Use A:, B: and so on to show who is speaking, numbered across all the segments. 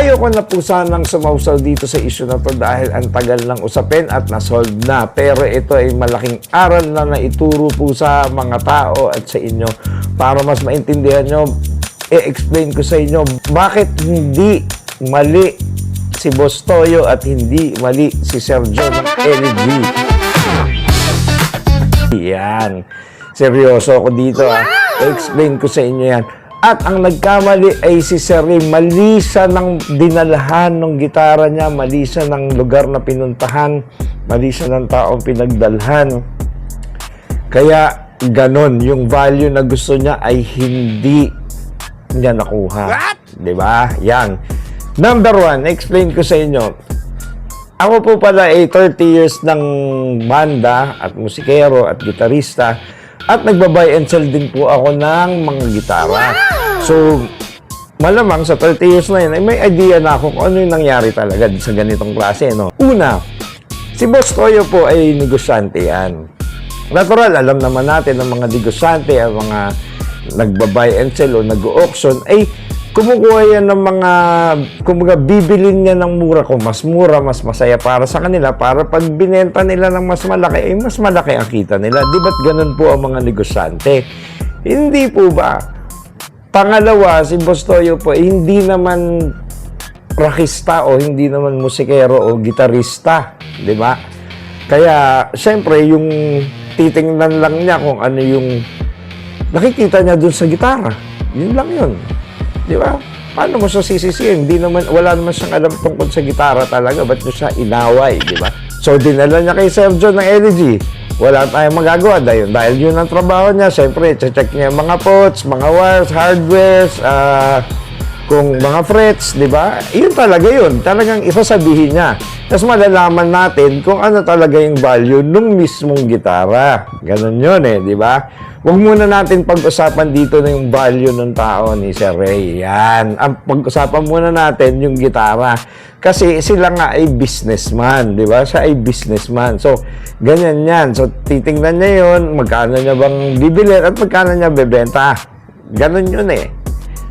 A: Ayoko na po sanang sumausaw dito sa issue na to dahil ang tagal ng usapin at nasolve na. Pero ito ay malaking aral na naituro po sa mga tao at sa inyo. Para mas maintindihan nyo, i-explain ko sa inyo bakit hindi mali si Boss Toyo at hindi mali si Sergio ng LG. Yan. Seryoso ako dito I-explain ko sa inyo yan. At ang nagkamali ay si Sir Ray. Mali siya ng dinalhan ng gitara niya, mali siya ng lugar na pinuntahan, mali siya ng taong pinagdalhan. Kaya ganon, yung value na gusto niya ay hindi niya nakuha. Diba? Yan. Number one, explain ko sa inyo. Ako po pala ay 30 years ng banda at musikero at gitarista. At nagba-buy and sell din po ako ng mga gitara. So, malamang sa 30 years na yun, ay may idea na ako kung ano yung nangyari talaga sa ganitong klase, no? Una, si Boss Toyo po ay negosyante yan. Natural, alam naman natin ng mga negosyante, ang mga nagba-buy and sell o nag-auction, ay kumukuha yan ng mga, kumbaga, bibilin niya ng mura ko. Mas mura, mas masaya para sa kanila. Para pag binenta nila ng mas malaki, ay mas malaki ang kita nila. Di ba't ganun po ang mga negosyante? Hindi po ba? Pangalawa, si Boss Toyo po, hindi naman rakista o hindi naman musikero o gitarista. Di ba? Kaya, syempre, yung titingnan lang niya kung ano yung nakikita niya dun sa gitara. Yun lang yun. Di ba? Paano mo siya sisisihin? Wala naman siyang alam tungkol sa gitara talaga. Ba't nyo siya inaway? Di ba? So, dinala niya kay Sergio ng LG. Wala tayong magagawa dahil yun ang trabaho niya. Siyempre, check niya mga pots, mga wires, hardwares, kung mga frets, di ba? Yun talaga yun. Talagang isasabihin niya. Tapos malalaman natin kung ano talaga yung value nung mismong gitara. Ganon yun di ba? Huwag muna natin pag-usapan dito na yung value ng tao ni Sir Ray. Yan. Ang pag-usapan muna natin yung gitara. Kasi sila nga ay businessman, di ba? Siya ay businessman. So, ganyan yan. So, titingnan niya yun, magkano niya bang bibili at magkano niya bebenta. Ganon yun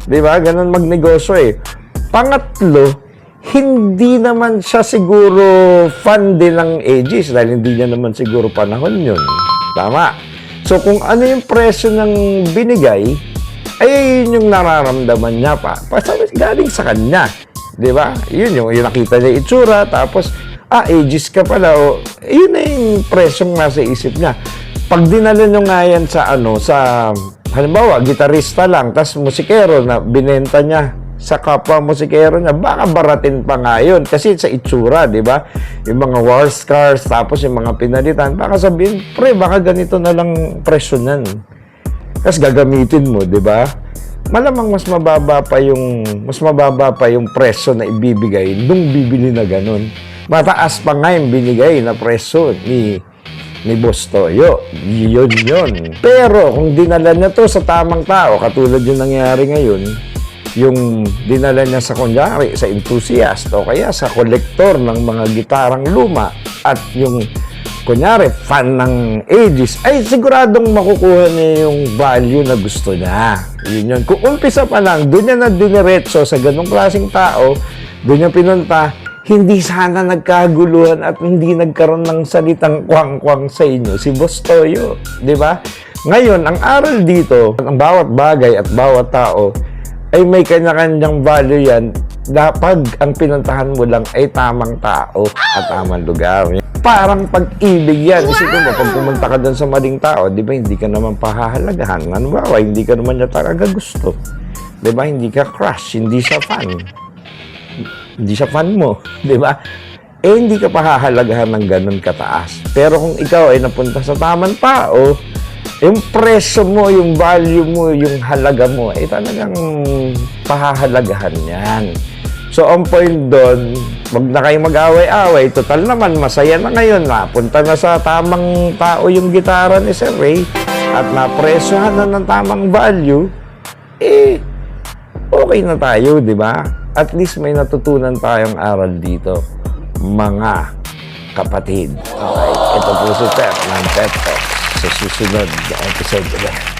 A: di ba? Ganon magnegosyo Pangatlo, hindi naman siya siguro fan din ng ages dahil hindi niya naman siguro panahon yun. Tama. So, kung ano yung presyo ng binigay, ay yun yung nararamdaman niya pa. Sabi, galing sa kanya. Di ba? Yun yung nakita niya itsura, tapos, ages ka pala. Yun na yung presyong nasa isip niya. Pag dinala nyo nga yan sa, halimbawa, gitarista lang, tapos musikero na binenta niya sa kapwa musikero niya, baka baratin pa nga yun. Kasi sa itsura, di ba? Yung mga war scars, tapos yung mga pinalitan, baka sabihin, pre, baka ganito na lang presyo nan. Tapos gagamitin mo, di ba? Malamang mas mababa pa yung presyo na ibibigay nung bibili na ganun. Mataas pa nga yung binigay na presyo ni Boss Toyo. Yun. Pero kung dinala niya to sa tamang tao, katulad yung nangyari ngayon, yung dinala niya sa kunyari, sa enthusiast o kaya sa kolektor ng mga gitarang luma at yung kunyari fan ng ages, ay siguradong makukuha niya yung value na gusto niya. Yun. Kung umpisa pa lang, doon niya na diniretso sa ganong klaseng tao, doon niya pinunta, hindi sana nagkaguluhan at hindi nagkaroon ng salitang kwang-kwang sa inyo si Boss Toyo. Di ba? Ngayon, ang aral dito, ang bawat bagay at bawat tao, ay may kanya-kanyang value yan na pag ang pinuntahan mo lang ay tamang tao at tamang lugar. Parang pag-ibig yan. Isipin mo, pag pumunta ka dun sa maling tao, di ba, hindi ka naman pahahalagahan. Ano ba? Hindi ka naman niya talaga gusto. Di ba? Hindi ka crush. Hindi siya fan. Hindi siya fan mo. Di ba? Hindi ka pahahalagahan ng ganun kataas. Pero kung ikaw ay napunta sa tamang tao, yung presyo mo, yung value mo, yung halaga mo, ay talagang pahahalagahan yan. So, on point doon, wag na kayo mag-away-away. Total naman, masaya na ngayon. Napunta na sa tamang tao yung gitara ni Sir Ray at napresyohan na ng tamang value, okay na tayo, di ba? At least may natutunan tayong aral dito, mga kapatid. Okay, ito po si Pep ng Pep Talk sa susunod na episode.